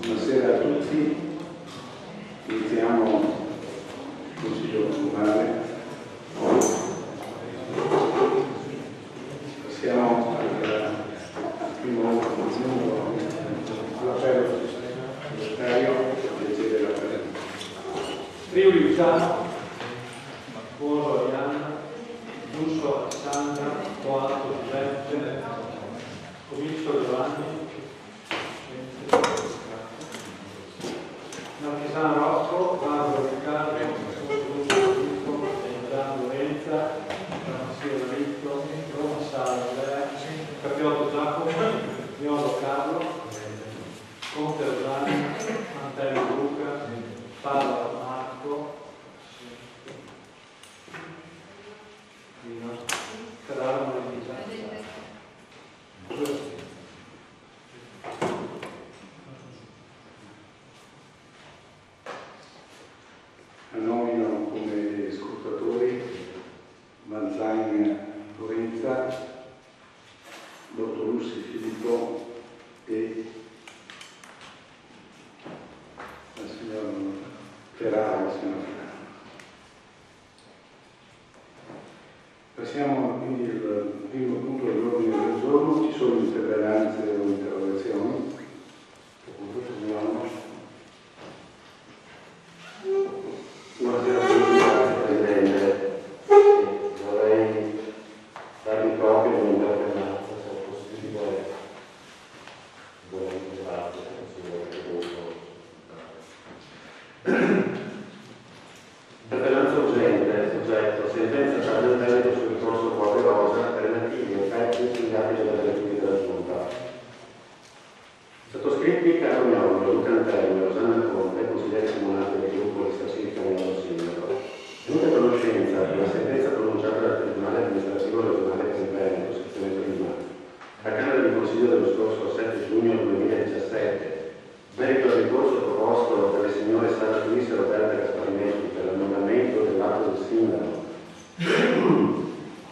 Buonasera a tutti. Iniziamo il Consiglio Comunale. Passiamo al primo punto, all'appello del segretario e chiede l'appello. Friuli Luciano, Buono Arianna, Busso Alessandra, Coatto Giuseppe, Comicio Giovanni, Marchesano Rocco, Barbaro Riccardo, Busso Filippo, Gianni Lorenza, Massimo Maritto, Roma Sala Andrea, Capiotto Giacomo, Miolo Carlo, Conte Rosani, Antelmo Luca, Paolo Marco, Ferraro Marisa. Nomino come scrutatori Manzain Lorenza, Bortolussi Filippo e la signora Ferraro. Passiamo quindi al primo punto dell'ordine del giorno. Ci sono interpellanze o interrogazioni? Buonasera a tutti, grazie Presidente. Vorrei darvi proprio un'interpellanza, se è possibile, volendo parte, interpellanza urgente, soggetto, sentenza Giacomo Veneto sul ricorso Quadro Rosa, relativi effetti sugli atti della direttiva della Giunta. Sottoscritti Carlo Miolo, Luca Antelmo, Rosanna Conte, consigliere comunale del gruppo Lista Civica Milano Sindaco. Venuta a conoscenza della sentenza pronunciata dal Tribunale Amministrativo Regionale del Veneto, sezione prima, a Camera di Consiglio dello scorso 7 giugno 2017, merito al ricorso proposto dalle signore Sara Luisa e Roberta Gasparinelli per l'annullamento dell'atto del sindaco,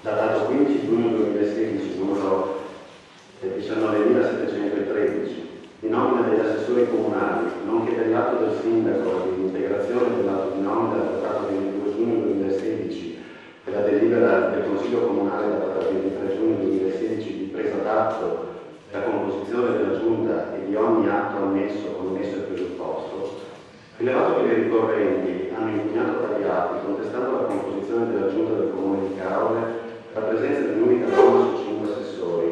datato 15 giugno 2016, numero 19.713, di nomina degli assessori comunali, nonché dell'atto del sindaco di integrazione dell'atto di nomina datato 22 giugno 2016 e la delibera del Consiglio Comunale datata 23 giugno 2016 di presa d'atto della composizione della Giunta e di ogni atto annesso connesso al presupposto, rilevato che i ricorrenti hanno impugnato tali atti contestando la composizione della Giunta del Comune di Caorle la presenza di un'unica donna su 5 assessori,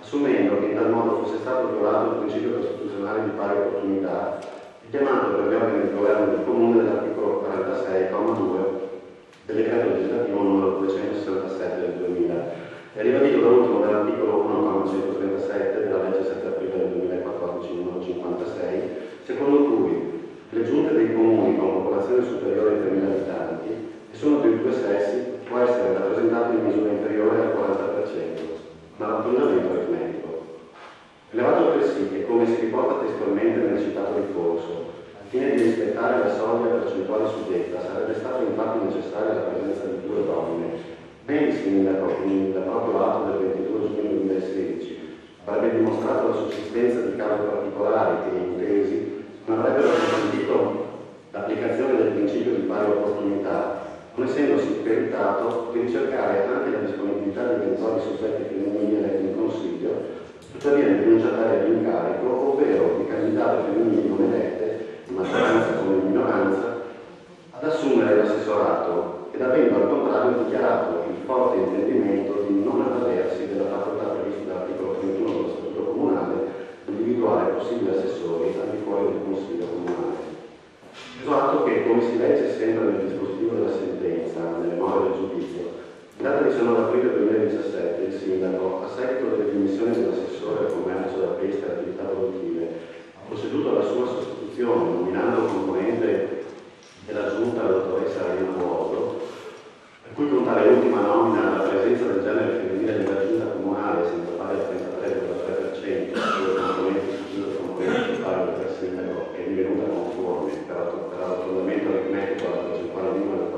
assumendo che in tal modo fosse stato violato il principio costituzionale di pari opportunità, richiamato per gli organi di governo del Comune dall'articolo 46,2 del decreto legislativo numero 267 del 2000, e ribadito da ultimo dall'articolo 1,137 della legge 7 aprile del 2014 numero 56, secondo cui le giunte dei comuni con popolazione superiore ai 3.000 abitanti e sono di due sessi può essere rappresentato in misura inferiore al 40%, ma l'abbondamento aritmetico. Rilevato altresì che, come si riporta testualmente nel citato ricorso, al fine di rispettare la soglia percentuale suddetta sarebbe stata infatti necessaria la presenza di 2 donne, ben il sindaco, quindi da proprio atto del 22 giugno 2016, avrebbe dimostrato la sussistenza di casi particolari che, intesi, non avrebbero consentito l'applicazione del principio di pari opportunità, non essendosi peritato di ricercare anche la disponibilità di eventuali soggetti femminili eletti in consiglio, tuttavia di rinunciatarie all'incarico, ovvero di candidate femminili non elette, in maggioranza come in minoranza, ad assumere l'assessorato ed avendo al contrario dichiarato il forte intendimento di non avvalersi della facoltà prevista dall'articolo 31 dello Statuto Comunale di individuare possibili assessori al di fuori del Consiglio Comunale. Preso atto che, come si legge sempre nel dispositivo della sentenza, nelle more del giudizio, in data 19 aprile 2017 il sindaco, a seguito delle dimissioni dell'assessore al commercio, la pesca e attività produttive, ha proceduto alla sua sostituzione, nominando componente della giunta la dottoressa Arina Buoso, per cui con tale ultima nomina la presenza del genere femminile nella giunta comunale, senza pari al 33,3%, due componenti su due componenti totali del sindaco, è divenuta conforme per l'arrotondamento aritmetico alla percentuale minima del 40%,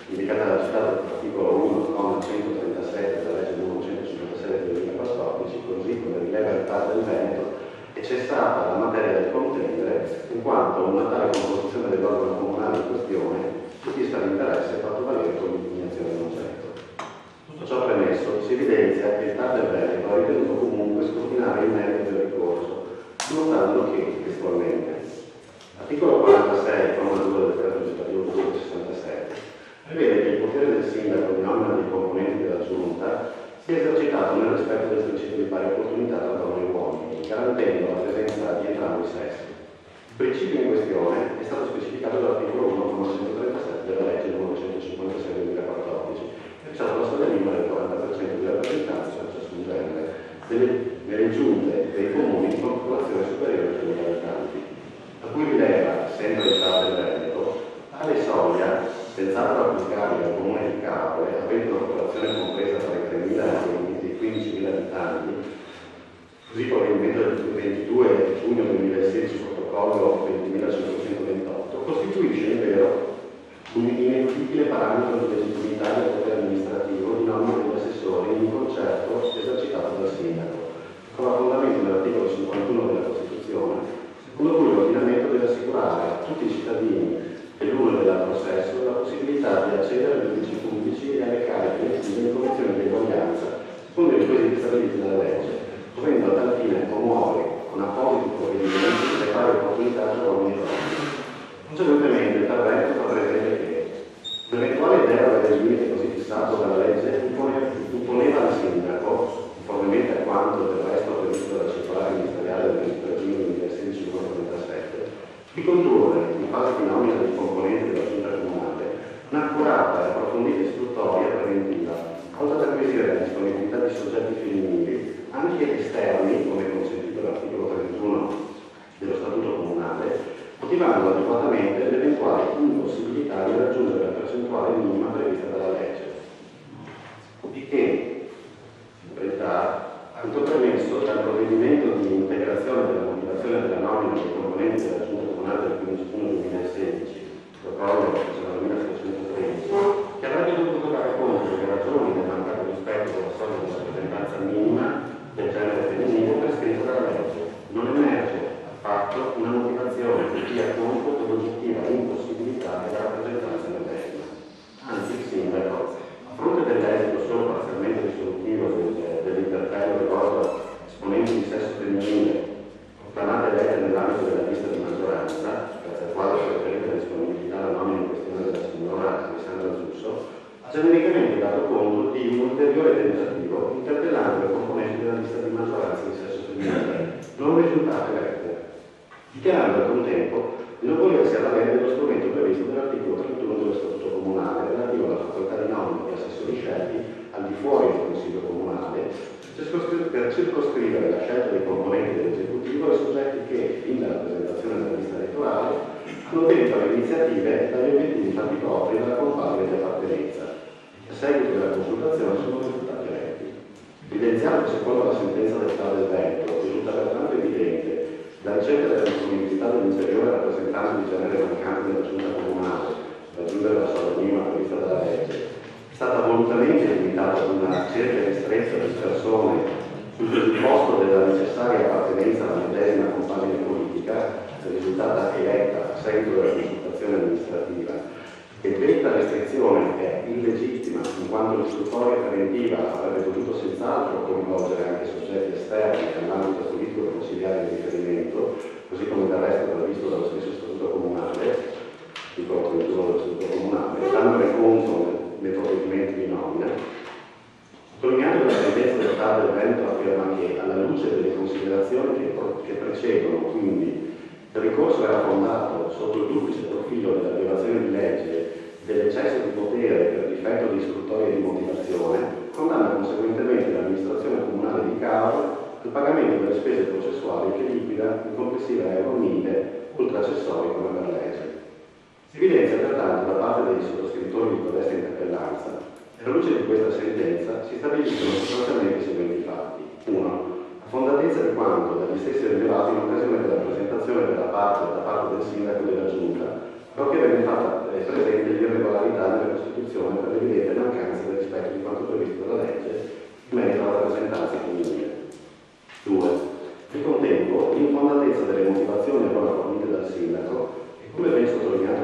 indicata dal citato articolo 1,137 della legge numero 156 del 2014, così come rileva il TAR del Veneto, e c'è stata la materia del contesto quando una tale composizione dell'organo comunale in questione sussista l'interesse fatto valere con l'impugnazione in oggetto. Tutto ciò premesso, si evidenzia che il TAR del Veneto ha ritenuto comunque scrutinare il merito del ricorso, notando che, testualmente, l'articolo 46, comma 2 del decreto legislativo 267, prevede che il potere del sindaco di nomina dei componenti della giunta sia esercitato nel rispetto del principio di pari opportunità tra donne e uomini, garantendo la presenza di entrambi i sessi. Il principio in questione è stato specificato dall'articolo 1,137 della legge n. 156 del 2014, che ha fissato la soglia minima del 40% di rappresentanza per ciascun genere nelle giunte dei comuni con popolazione superiore a 2.000 abitanti, a cui rileva, sempre il TAR del Veneto, tale soglia, senz'altro applicabile al comune di Capole, avendo una popolazione compresa tra i 3.000 e i 15.000 abitanti, così come il 22 giugno 2016 protocollo 20.528, costituisce in vero un ineludibile parametro di legittimità del potere amministrativo di nomina degli assessori in concerto esercitato dal sindaco, con fondamento nell'articolo 51 della Costituzione, secondo cui l'ordinamento deve assicurare a tutti i cittadini dell'uno e dell'altro sesso la possibilità di accedere agli uffici pubblici e alle cariche elettive in condizioni di eguaglianza, secondo i requisiti stabiliti dalla legge, dovendo a tal fine promuovere con appositi provvedimenti le pari opportunità tra uomini e donne. Precedentemente il Veneto fa presente che l'eventuale deroga del limite così fissato dalla legge imponeva al sindaco, conformemente a quanto del resto previsto dalla circolare ministeriale del 23 giugno 2016 37, di condurre in fase di nomina dei componenti della giunta comunale un'accurata e approfondita istruttoria preventiva, volta ad acquisire la disponibilità di soggetti femminili, anche esterni, come consentito dall'articolo 31 dello Statuto Comunale, motivando adeguatamente l'eventuale impossibilità di raggiungere la percentuale minima prevista dalla legge. Di che, in verità, quanto premesso dal provvedimento di integrazione della motivazione della nomina dei componenti della Giunta Comunale del 15 giugno 2016, protocollo 1713, che avrebbe dovuto dare conto delle ragioni del mancato rispetto della soglia di rappresentanza minima del genere femminile prescritta dalla legge. Non emerge affatto una motivazione che dia conto dell'oggettiva impossibilità della rappresentanza medesima. Anzi, il sindaco, a fronte dell'esito solo parzialmente risolutivo dell'interpello rivolto a esponenti di sesso femminile proclamate elette nell'ambito della lista di maggioranza, grazie al quale si riferita la disponibilità alla nomina in questione della signora Alessandra Zusso, ha genericamente dato conto di un ulteriore tentativo interpellando le componenti della lista di maggioranza di sesso femminile non risultate elette, dichiarando al contempo di non volersi avvalere dello strumento previsto dall'articolo 31 dello Statuto Comunale relativo alla facoltà di nomina di assessori scelti al di fuori del Consiglio Comunale per circoscrivere la scelta dei componenti dell'esecutivo ai soggetti che, fin dalla presentazione della lista elettorale, hanno ottenuto le iniziative e dagli obiettivi fatti propri dalla compagine di appartenenza, che a seguito della consultazione sono risultati eletti. Evidenziando che secondo la sentenza del TAR del Veneto risulta pertanto evidente la ricerca della disponibilità dell'inferiore rappresentante di genere mancante della giunta comunale per raggiungere la soglia minima prevista dalla legge è stata volutamente limitata ad una cerchia ristretta di persone sul presupposto della necessaria appartenenza alla medesima compagine politica, risultata eletta a seguito della consultazione amministrativa, che detta restrizione è illegittima in quanto l'istruttoria preventiva avrebbe dovuto senz'altro coinvolgere anche soggetti esterni all'ambito politico consigliare di riferimento, così come del resto previsto dallo stesso Statuto Comunale, articolo 31 dello Statuto Comunale, dandone conto nei provvedimenti di nomina. Sottolineando che la sentenza del TAR del Veneto afferma che, alla luce delle considerazioni che precedono, quindi, il ricorso era fondato sotto il duplice profilo della violazione di legge, dell'eccesso di potere per difetto di istruttoria di motivazione, condanna conseguentemente l'amministrazione comunale di Cavo al pagamento delle spese processuali che liquida in complessiva euro 1000, oltre accessori come per legge. Si evidenzia pertanto da parte dei sottoscrittori di questa interpellanza che alla luce di questa sentenza si stabiliscono sostanzialmente i seguenti fatti. 1. La fondatezza di quanto dagli stessi rilevato in occasione della presentazione da parte del sindaco della giunta, proprio venne fatta presente l'irregolarità della Costituzione per l'evidente mancanza del rispetto di quanto previsto dalla legge in merito alla rappresentanza femminile. 2. Nel contempo, l'infondatezza delle motivazioni allora fornite dal sindaco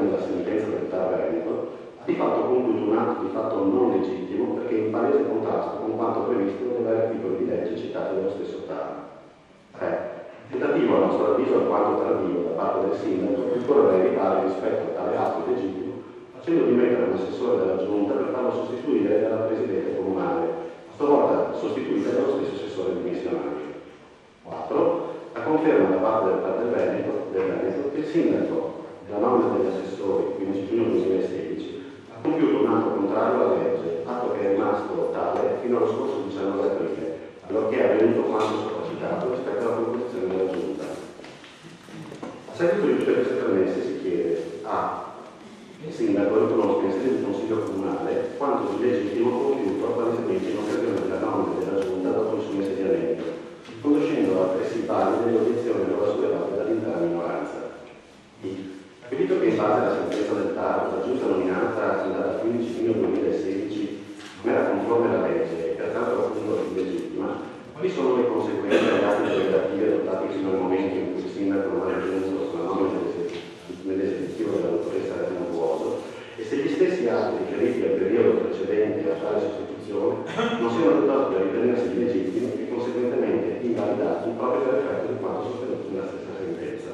con la sentenza del TAR Veneto, ha di fatto compiuto un atto di fatto non legittimo perché in palese contrasto con quanto previsto nei vari articoli di legge citati dallo stesso TAR. 3. Tentativo, a nostro avviso, alquanto tardivo da parte del sindaco di porre riparo rispetto a tale atto legittimo, facendo dimettere un assessore della giunta per farlo sostituire dalla presidente comunale, a sua volta sostituita dallo stesso assessore dimissionario. 4. La conferma da parte del TAR del Veneto che il sindaco, della nomina degli assessori 15 giugno 2016, ha compiuto un atto contrario alla legge, atto che è rimasto tale fino allo scorso 19 aprile, allorché è avvenuto quanto sopracitato rispetto alla proposizione della giunta. A seguito di tutte queste premesse si chiede a il sindaco riconosca in sede di consiglio comunale quanto di legittimo compiuto palesemente in occasione della nomina della giunta dopo il suo insediamento, riconoscendo altresì valide le obiezioni allora sollevate dall'intera minoranza. Capito che in base alla sentenza del TAR la giunta nominata in data 15 giugno 2016 non era conforme alla legge e pertanto appunto illegittima, quali sono le conseguenze agli atti delegativi adottati fino al momento in cui il sindaco non ha raggiunto sulla nomina nell'esecutivo della dottoressa Regina Buoso e se gli stessi atti riferiti al periodo precedente a tale sostituzione non siano adottati da ritenersi illegittimi e conseguentemente invalidati proprio per effetto di quanto sostenuto nella stessa sentenza.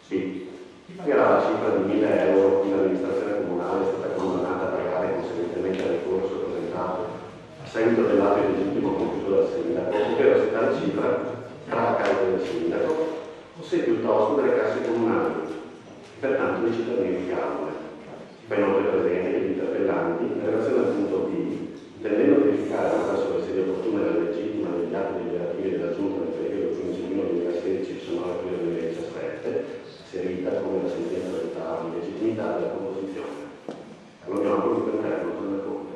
Sì. Chi pagherà la cifra di 1.000 euro cui l'amministrazione comunale è stata condannata a pagare conseguentemente al ricorso presentato a seguito dell'atto illegittimo compiuto dal sindaco, ovvero se tale cifra sarà a carico del sindaco o se piuttosto delle casse comunali, pertanto dei cittadini di Caorle. Si fa inoltre presente che gli interpellanti, in relazione al punto B, intendendo verificare attraverso le sedi opportune la legittima degli atti deliberativi della Giunta nel periodo 15 giugno 2016-19 aprile 2017, inserita come la sentenza del TAR di legittimità della composizione. Allora, quello per me non sono d'accordo.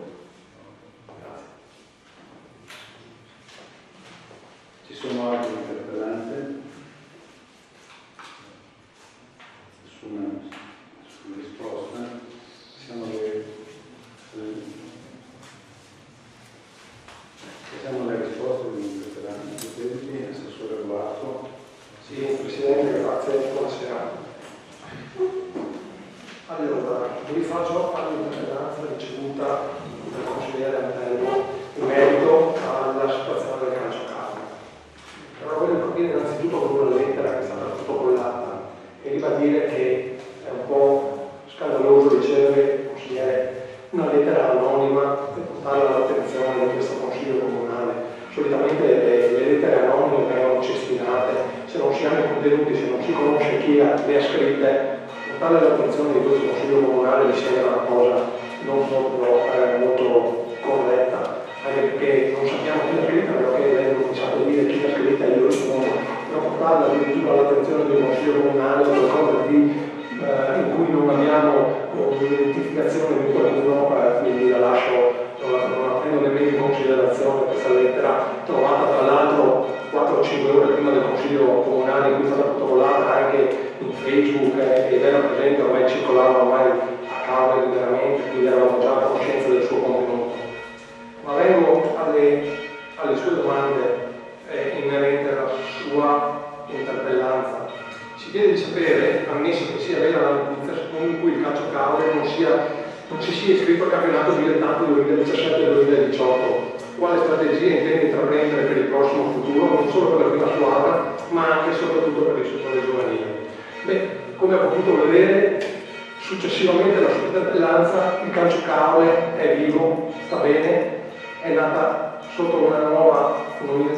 Grazie. Ci sono altre interpellanze? Nessuna risposta? Siamo alle risposte degli interpellanti. Assessore Guardo. Sì, Presidente, grazie, buonasera. Allora, vi faccio all'interpellanza ricevuta dal consigliere Antelmo in merito alla situazione del calciocampo. Allora, voglio partire innanzitutto con una lettera che è stata protocollata e ribadire che è un po' scandaloso ricevere, consigliere, una lettera anonima e portarla all'attenzione di questo Consiglio Comunale. Solitamente le lettere anonime vengono cestinate, se non si hanno i contenuti, se non si conosce chi le ha scritte, portare all'attenzione di questo Consiglio Comunale mi sembra una cosa non proprio molto corretta, anche perché non sappiamo chi l'ha scritta, perché lei non sa dire chi l'ha scritta, io rispondo, però portarla addirittura all'attenzione del Consiglio Comunale è qualcosa in cui non abbiamo un'identificazione di qualcuno, quindi la lascio. Non la prendo nemmeno in considerazione questa lettera, trovata tra l'altro 4 o 5 ore prima del Consiglio Comunale, in cui è stata protocollata anche in Facebook ed era presente, ormai circolava ormai a Caorle liberamente, quindi eravamo già a conoscenza del suo contenuto. Ma vengo alle sue domande inerenti alla sua interpellanza. Si chiede di sapere, ammesso che sia vera la notizia secondo cui il calcio Caorle non si sia iscritto al campionato dilettante 2017-2018, quale strategia intende intraprendere per il prossimo futuro, non solo per la prima squadra, ma anche e soprattutto per il settore giovanile. Beh, come ha potuto vedere, successivamente alla sua interpellanza, il calcio Caorle è vivo, sta bene, è nata sotto una nuova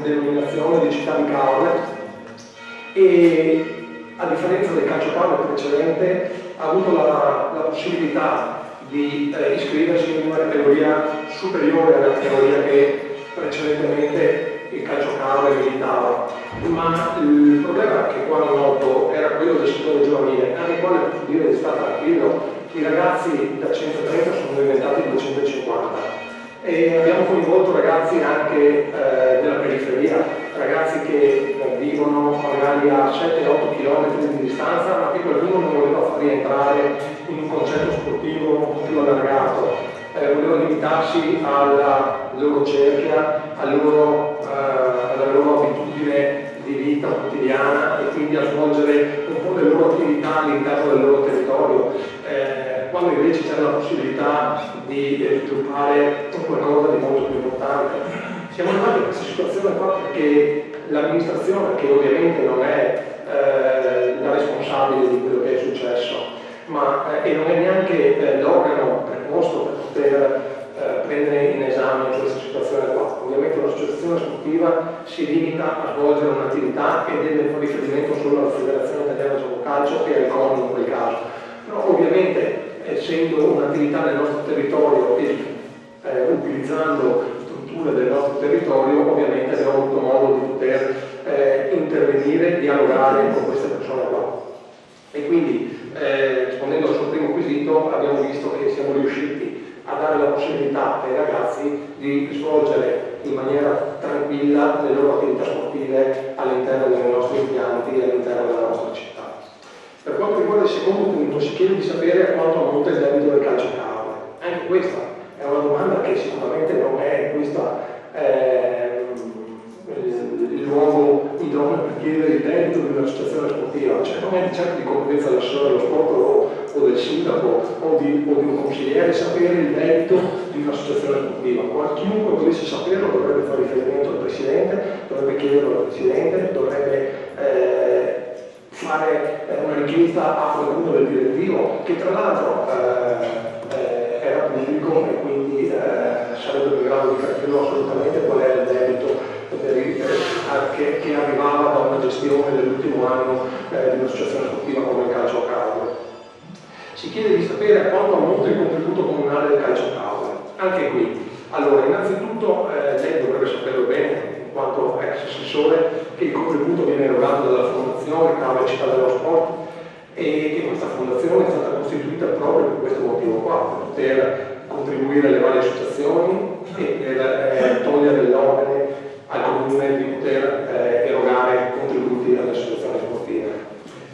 denominazione di città di Caorle e a differenza del calcio Caorle precedente ha avuto la possibilità di iscriversi in una categoria superiore alla categoria che precedentemente il calcio Caorle militava. Ma il problema che qua noto era quello del settore giovanile, anche qua nel dire di stare tranquillo, i ragazzi da 130 sono diventati 250 e abbiamo coinvolto ragazzi anche della periferia, ragazzi che vivono magari a 7-8 km di distanza, ma che qualcuno non voleva far rientrare in un concetto sportivo un po' più allargato, voleva limitarsi alla loro cerchia, alla loro abitudine di vita quotidiana e quindi a svolgere un po' le loro attività all'interno del loro territorio. quando invece c'è la possibilità di sviluppare qualcosa di molto più importante. Siamo arrivati a questa situazione qua perché l'amministrazione, che ovviamente non è la responsabile di quello che è successo, e non è neanche l'organo preposto per poter prendere in esame questa situazione qua. Ovviamente un'associazione sportiva si limita a svolgere un'attività e deve fare riferimento solo alla Federazione Italiana di Gioco Calcio e al CONI in quel caso. Però ovviamente, essendo un'attività nel nostro territorio e utilizzando strutture del nostro territorio, ovviamente abbiamo avuto modo di poter intervenire, dialogare con queste persone qua. E quindi, rispondendo al suo primo quesito, abbiamo visto che siamo riusciti a dare la possibilità ai ragazzi di svolgere in maniera tranquilla le loro attività sportive all'interno dei nostri impianti e all'interno della nostra città. Per quanto riguarda il secondo punto, si chiede di sapere quanto ammonta il debito del calcio cavolo. Anche questa è una domanda che sicuramente non è questa il luogo idoneo per chiedere il debito di un'associazione sportiva, cioè non è di certo di competenza dell'assessore dello sport o del sindaco o di un consigliere sapere il debito di un'associazione sportiva. Chiunque volesse saperlo dovrebbe fare riferimento al Presidente, dovrebbe chiederlo al Presidente, dovrebbe fare una richiesta a qualcuno del direttivo, che tra l'altro era pubblico e quindi sarebbe in grado di capirlo assolutamente qual è il debito che arrivava da una gestione dell'ultimo anno di un'associazione sportiva come il calcio a tavola. Si chiede di sapere quanto ammonta il contributo comunale del calcio a tavola. Anche qui, allora, innanzitutto lei dovrebbe saperlo bene, in quanto ex assessore, che il contributo viene erogato dalla Fondazione Cava Città dello Sport e che questa fondazione è stata costituita proprio per questo motivo qua, per poter contribuire alle varie associazioni e per togliere l'onere al comune di poter erogare contributi alle associazioni sportive.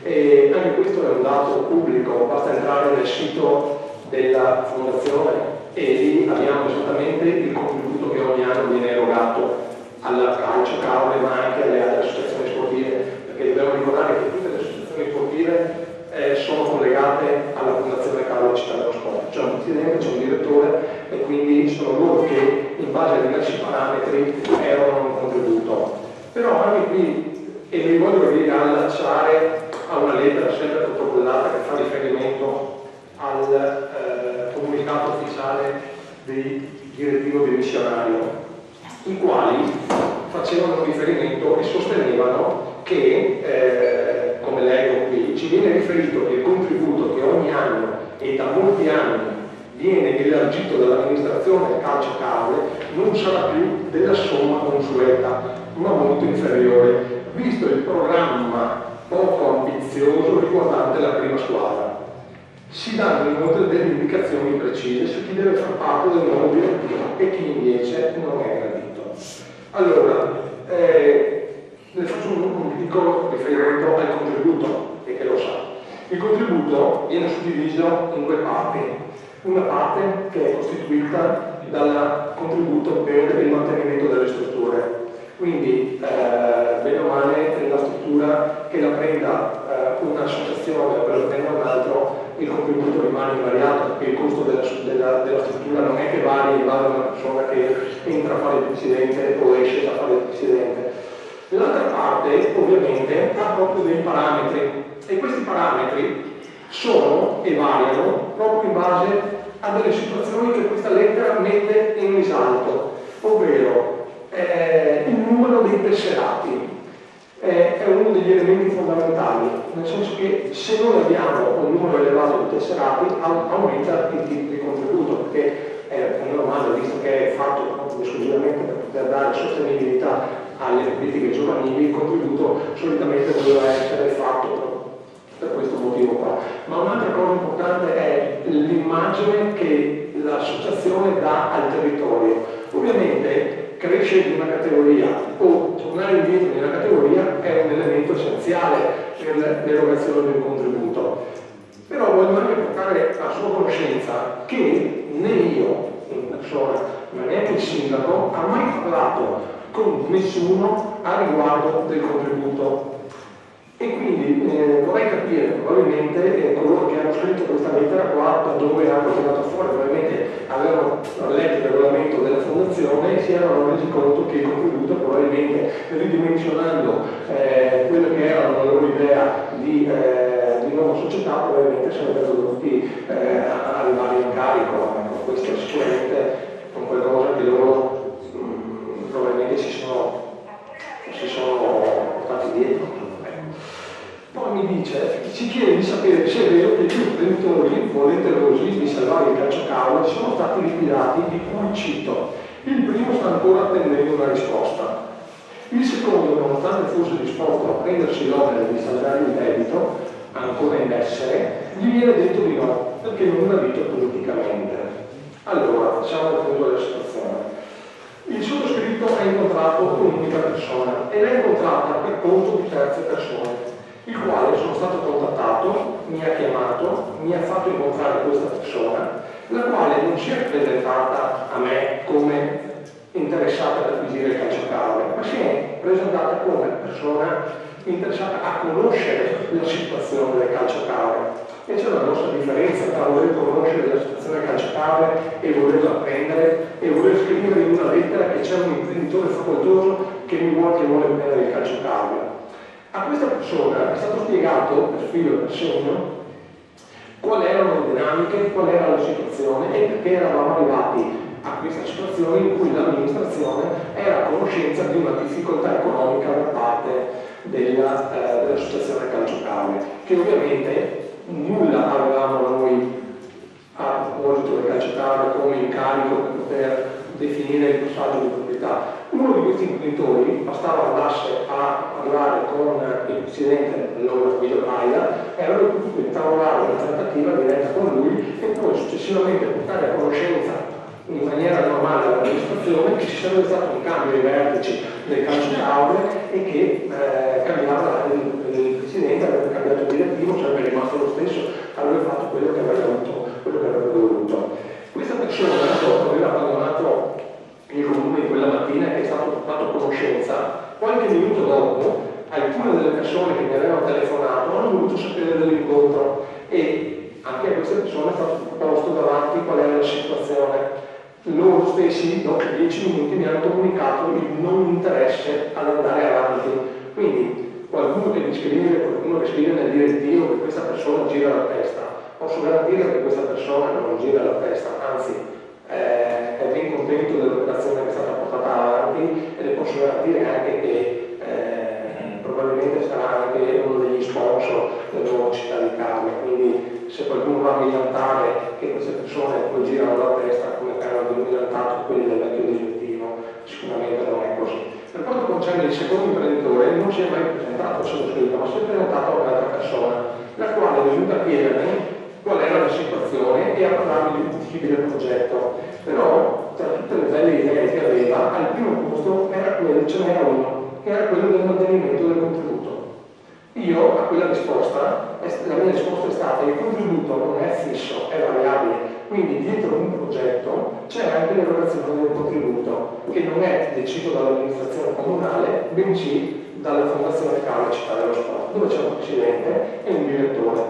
E anche questo è un dato pubblico, basta entrare nel sito della fondazione e lì abbiamo esattamente il contributo che ogni anno viene erogato al calcio, cavole, ma anche alle altre associazioni sportive, perché dobbiamo ricordare che tutte le associazioni sportive sono collegate alla Fondazione Cavolo Città dello Sport. C'è un presidente, c'è un direttore e quindi sono loro che in base a diversi parametri erogano un contributo. Però anche qui, e mi voglio riallacciare a una lettera sempre protocollata che fa riferimento al comunicato ufficiale del direttivo dimissionario, i quali facevano riferimento e sostenevano che, come leggo qui, ci viene riferito che il contributo che ogni anno e da molti anni viene elargito dall'amministrazione calcio cavole non sarà più della somma consueta, ma molto inferiore, visto il programma poco ambizioso riguardante la prima squadra. Si danno inoltre delle indicazioni precise su chi deve far parte del nuovo direttivo e chi invece non è gradito. Allora, ne faccio un piccolo riferimento al contributo, e che lo sa. Il contributo viene suddiviso in due parti. Una parte che è costituita dal contributo per il mantenimento delle strutture. Quindi, bene o male, la struttura che la prenda un'associazione o che la prenda un altro, il contributo rimane invariato, perché il costo della struttura non è che varia in base a una persona che entra a fare il presidente o esce da fare il presidente. L'altra parte, ovviamente, ha proprio dei parametri, e questi parametri sono e variano proprio in base a delle situazioni che questa lettera mette in risalto, ovvero il numero dei tesserati è uno degli elementi fondamentali, nel senso che se noi abbiamo un numero elevato di tesserati aumenta il tipo di contributo, perché è normale, visto che è fatto proprio esclusivamente per poter dare sostenibilità alle politiche giovanili, il contributo solitamente doveva essere fatto per questo motivo qua. Ma un'altra cosa importante è l'immagine che l'associazione dà al territorio. Ovviamente crescere di una categoria o tornare indietro di una categoria è un elemento essenziale per l'erogazione di un contributo. Però voglio anche portare a sua conoscenza che né io in persona, ma neanche il sindaco ha mai parlato con nessuno a riguardo del contributo. E quindi vorrei capire, probabilmente coloro che hanno scritto questa lettera qua, da dove hanno tirato fuori, probabilmente avevano letto il regolamento della fondazione e si erano resi conto che il contributo probabilmente ridimensionando quello che era la loro idea di nuova società, probabilmente sarebbero dovuti arrivare in carico. Questo è sicuramente un qualcosa che loro probabilmente si sono portati dietro. Poi mi dice, ci chiede di sapere se è vero che gli imprenditori volenterosi di salvare il calciocavo sono stati liquidati, di cui cito: il primo sta ancora attendendo una risposta, il secondo, nonostante fosse disposto a prendersi l'onere di saldare il debito ancora in essere, gli viene detto di no, perché non l'ha vinto politicamente. Allora, siamo al punto della situazione. Il sottoscritto ha incontrato un'unica persona e l'ha incontrata per conto di terze persone, il quale sono stato contattato, mi ha chiamato, mi ha fatto incontrare questa persona, la quale non si è presentata a me come interessata ad acquisire il calciocavo, ma si è presentata come persona interessata a conoscere la situazione del calciocavo. E c'è una grossa differenza tra voler conoscere la situazione del calciocavo e volerla prendere e voler scrivere in una lettera che c'è un imprenditore facoltoso che vuole prendere il calciocavo. A questa persona è stato spiegato per filo e per segno quali erano le dinamiche, qual era la situazione e perché eravamo arrivati a questa situazione in cui l'amministrazione era a conoscenza di una difficoltà economica da parte dell'associazione calciocavo, che ovviamente nulla avevamo noi a proposito del calciocavo come incarico per poter definire il passaggio di proprietà. Uno di questi imprenditori bastava andasse a parlare con il presidente dell'ora Guido Braida, e avrebbe potuto intavolare una trattativa diretta con lui e poi successivamente portare a conoscenza in maniera normale all'amministrazione che ci sarebbe stato un cambio ai vertici del calciocavo e che cambiava il presidente, avrebbe cambiato il direttivo, sarebbe rimasto lo stesso, avrebbe fatto quello che avrebbe voluto. Questa persona dopo aver abbandonato il comune quella mattina, che è stato portato a conoscenza, qualche minuto dopo alcune delle persone che mi avevano telefonato hanno voluto sapere dell'incontro e anche a queste persone è stato posto davanti qual era la situazione. Loro stessi dopo 10 minuti mi hanno comunicato il non interesse ad andare avanti. Quindi qualcuno che scrive nel direttivo che questa persona gira la testa, posso garantire che questa persona non gira la testa, anzi è ben contento dell'operazione che è stata portata avanti e le posso garantire anche che probabilmente sarà anche uno degli sponsor della nuova città di Carme. Quindi se qualcuno va a millantare che queste persone poi girano la testa come erano millantato quelli del vecchio direttivo, sicuramente non è così. Per quanto concerne il secondo imprenditore, non si è mai presentato al sottoscritto, ma si è presentato a un'altra persona, la quale è venuta a chiedermi qual era la situazione e a parlarmi di un possibile progetto. Però, tra tutte le belle idee che aveva, al primo posto ce n'era uno, che era quello del mantenimento del contributo. Io a quella risposta, la mia risposta è stata: il contributo non è fisso, è variabile, quindi dietro un progetto c'è anche l'erogazione del contributo, che non è deciso dall'amministrazione comunale, bensì dalla Fondazione Carme Città dello Sport, dove c'è un presidente e un direttore.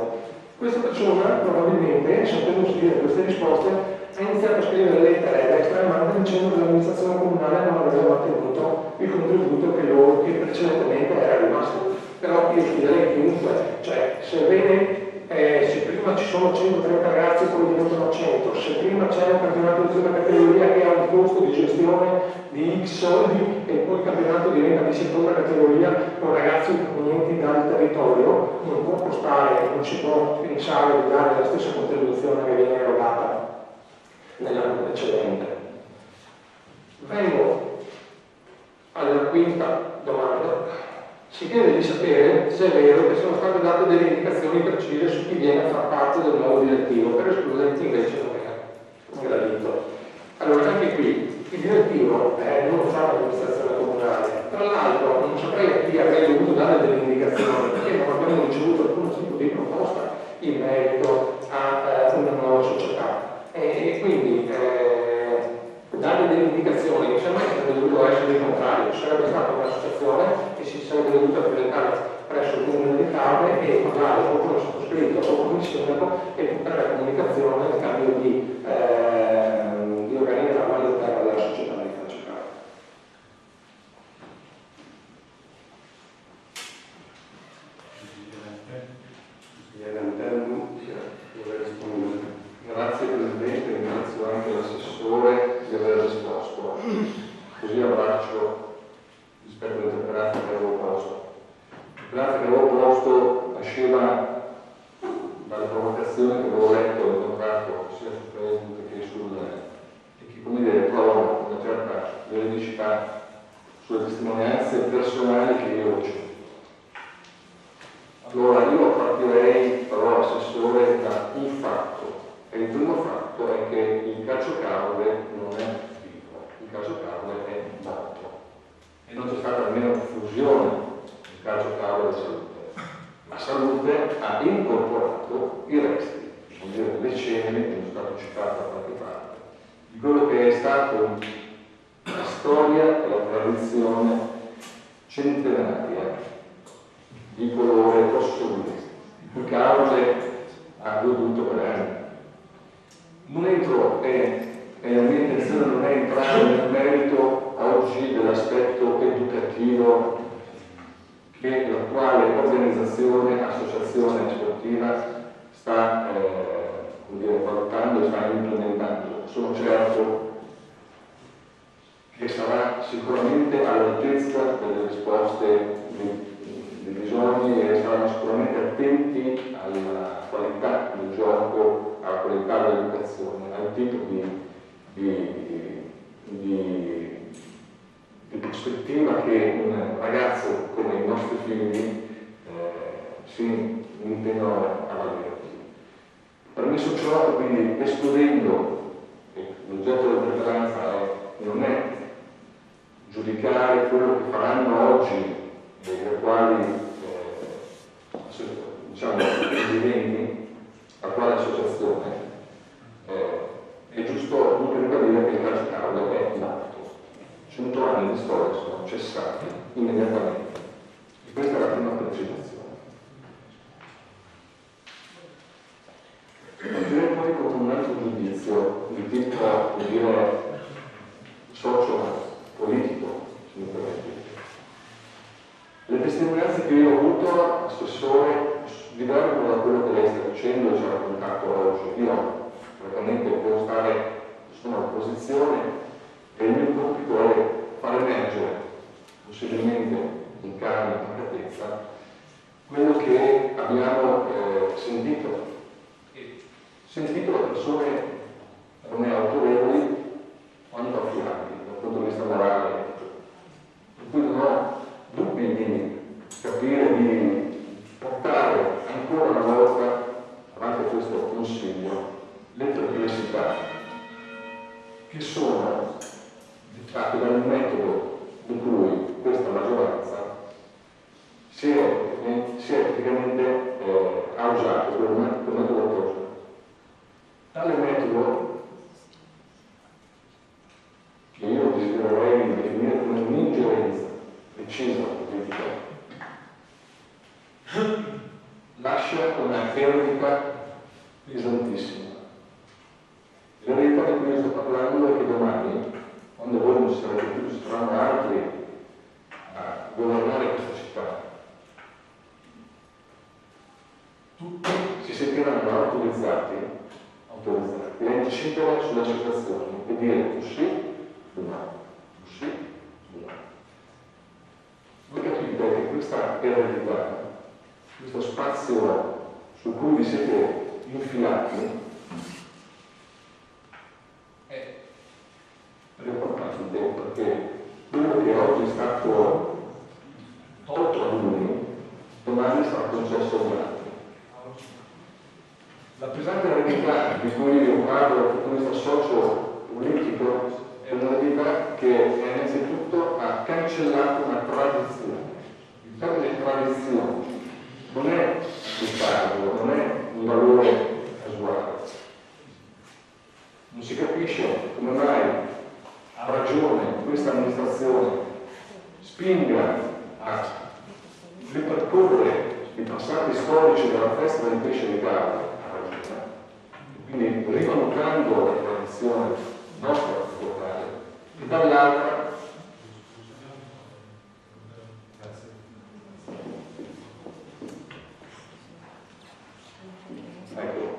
Questa persona probabilmente, sapendosi dire queste risposte, ha iniziato a scrivere lettere a destra e a manca dicendo che l'amministrazione comunale non aveva mantenuto il contributo che precedentemente era rimasto. Però io sfiderei chiunque, cioè se prima ci sono 130 ragazzi e poi diventano 100, se prima c'è un campionato di prima categoria che ha un costo di gestione di X soldi e poi il campionato diventa di seconda categoria con ragazzi provenienti dal territorio, non può costare, non si può pensare di dare la stessa contribuzione che viene erogata nell'anno precedente. Vengo alla quinta domanda. Si chiede di sapere se è vero che sono state date delle indicazioni precise su chi viene a far parte del nuovo direttivo, per escludere chi invece non è gradito. Allora, anche qui il direttivo non lo fa l'amministrazione comunale. Tra l'altro non saprei a chi avrei dovuto dare delle indicazioni, perché non abbiamo ricevuto alcun tipo di proposta in merito a una nuova società. E quindi dare delle indicazioni mi sembra che sarebbe dovuto essere il contrario, sarebbe stata un'associazione che si sarebbe dovuta presentare presso il comune di come sottoscritto o come sindaco e tutta la comunicazione nel cambio di organigramma all'interno della società del calciocavo. Grazie Presidente, ringrazio anche l'assessore di aver risposto. Così abbraccio rispetto all'interpellanza che avevo posto. L'interpellanza che avevo posto nasceva dalla provocazione che avevo letto e incontrato sia su Facebook che e che, come dire, trovo una certa veridicità sulle testimonianze personali che io ho ricevuto. Allora, io partirei però, assessore, da un fatto. E il primo fatto è che il calciocavolo non è vivo, il calciocavolo è morto. E non c'è stata almeno fusione del calciocavolo e della salute. La salute ha incorporato i resti, vuol dire le ceneri, che sono state citate da qualche parte, di quello che è stato la storia e la tradizione centenaria di colore rosso blu, di cui Carole ha goduto per anni. Non entro, e la mia intenzione non è entrare nel merito oggi dell'aspetto educativo che l'attuale organizzazione, associazione sportiva sta valutando e sta implementando. Sono certo che sarà sicuramente all'altezza delle risposte dei bisogni e saranno sicuramente attenti alla qualità del gioco, alla qualità dell'educazione, al tipo di prospettiva che un ragazzo come i nostri figli si impegnano a valere. Permesso ciò, quindi escludendo, l'oggetto dell'interpellanza non è giudicare quello che faranno oggi le quali diciamo presidenti, la quale associazione, è giusto ribadire che il calciocavolo è nato. 100 anni di storia sono cessati immediatamente. E questa è la prima precisazione. Partirei poi con un altro giudizio di tipo, socio-politico, se mi permettete. Le testimonianze che io ho avuto, assessore, divergono da quello che lei sta dicendo e ci ha raccontato oggi. Io, francamente, sono all'opposizione e il mio compito è far emergere, possibilmente in calma e concretezza, quello che abbiamo sentito. Sentito da persone per me autorevoli quanto affidabili dal punto di vista morale, per cui non ho dubbi di capire, di portare ancora una volta avanti a questo consiglio le perplessità che sono dettate dal metodo di cui questa maggioranza si è praticamente ha usato quel metodo che ha usato. Tale metodo, che io desidererei definire come un'ingerenza decisa politica, lascia una eredità pesantissima. L'eredità di cui sto parlando è che domani, quando voi non sarete più, ci saranno altri a governare questa città, tutti si sentiranno autorizzati a incidere sulle situazioni e dire così, così, voi capite che questa eredità, questo spazio su cui vi siete infilati è preoccupante, perché quello che oggi è stato tolto a alcuni domani sarà concesso agli altri. La pesante eredità di cui io parlo dal punto di vista socio-politico è un'eredità che innanzitutto ha cancellato una tradizione. Il termine tradizione non è un caso, non è un valore casuale. Non si capisce come mai ha ragione questa amministrazione spinga a ripercorrere i passati storici della festa del pesce di Gallo a Ravenna, quindi rivalutando la tradizione nostra locale, e dall'altra ecco,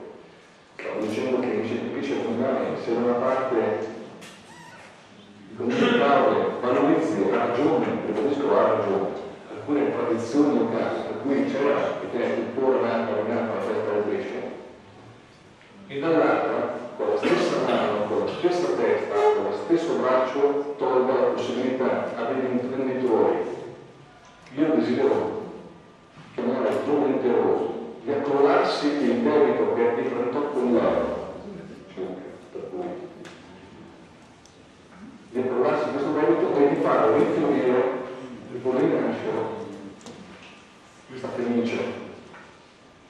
stavo dicendo che il pesce fondale, se da una parte il comunicare valorizzi a ragione, preferisco a ragione, alcune tradizioni locali, per cui c'era che è tuttora nata la festa del pesce, e dall'altra, con la stessa mano, con la stessa testa, con lo stesso braccio, tolga la possibilità a degli imprenditori, io desidero chiamare volenterosi, di accollarsi il debito che è di 38 euro, per cui di accollarsi questo debito e di fare rifiorire, di poter rinascere questa fenice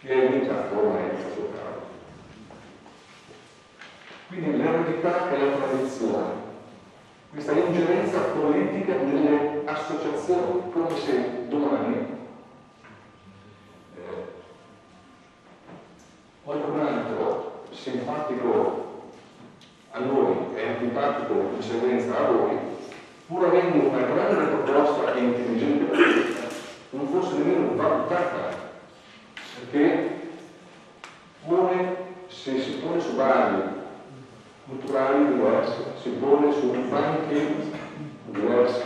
che è unità ormai in questo caso. Quindi l'eredità e la tradizione, questa ingerenza politica nelle associazioni, come se domani qualcun simpatico a noi e antipatico di conseguenza a voi, pur avendo una grande proposta e intelligente politica, non fosse nemmeno valutata, perché se si pone su basi culturali diverse, si pone su banchi diversi,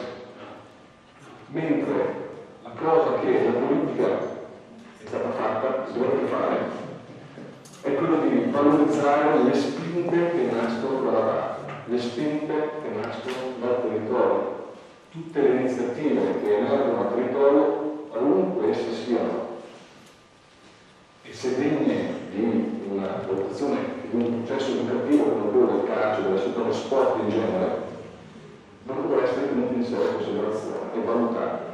mentre la cosa che la politica è stata fatta, si dovrebbe fare, è quello di valorizzare le spinte che nascono dalla base, le spinte che nascono dal territorio, tutte le iniziative che emergono dal territorio, qualunque esse siano, e se degne di una valutazione di un processo educativo come quello del calcio, dello sport in genere, dovrebbero essere tenuti in seria considerazione e valutati.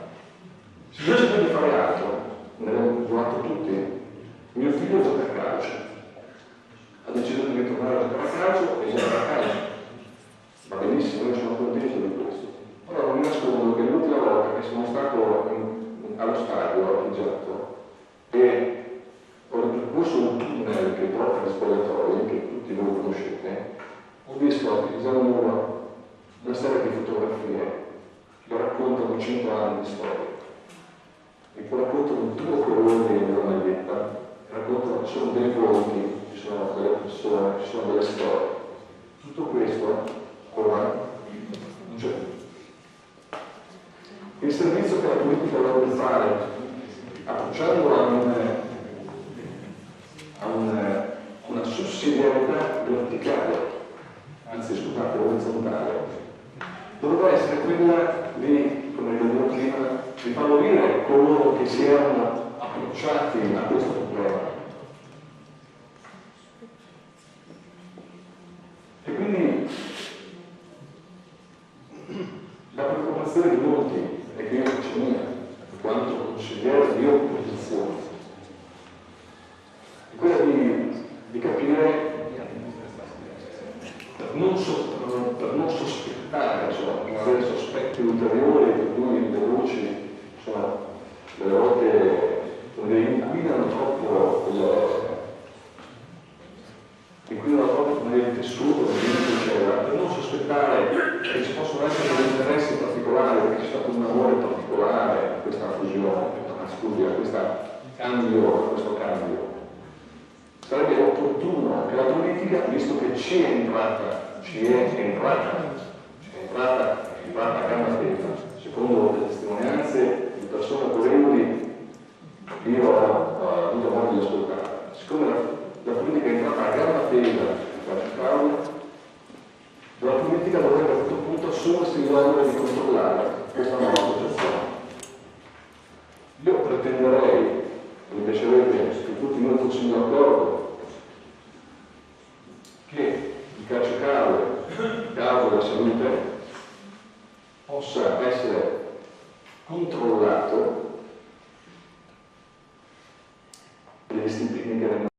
Se invece di fare altro, ne abbiamo giocato tutti, mio figlio gioca a calcio, ha deciso di ritornare a giocare a calcio e gioca a calcio. Va benissimo, io sono contento di questo. Ora non mi nascondo che l'ultima volta che sono stato allo stadio a Pigiato e ho percorso un tunnel che porta agli spogliatoi, che tutti voi conoscete, ho visto a Pigiato Muro una serie di fotografie che raccontano 100 anni di storia e che raccontano il tuo colore della maglietta, raccontano che sono dei volti, ci sono delle persone, ci sono delle storie. Tutto questo ora non c'è. Il servizio che la politica dovrebbe fare, appoggiandola a una sussidiarietà verticale, anzi scusate, orizzontale, dovrebbe essere quella di, come dicevo prima, di favorire coloro che si erano approcciati a questo problema. E quindi la preoccupazione di molti, e che io faccio mia, in quanto consigliere di opposizione, è quella di capire, per non sospettare, non avere sospetti ulteriori per cui le voci sono delle volte inquinano troppo il tessuto per non sospettare che ci possono essere degli interessi particolari, che ci sia un amore particolare a questa fusione, a questo cambio. Sarebbe opportuno che la politica, visto che ci è entrata a gamba tesa, secondo le testimonianze di persone autorevoli, io ho avuto modo di ascoltare, siccome la politica è entrata a gamba tesa per cercarlo, la politica dovrebbe a questo punto assumersi l'onere di controllare questa nuova associazione. Io pretenderei, mi piacerebbe che tutti noi fossimo d'accordo, che il calcio della salute possa essere controllato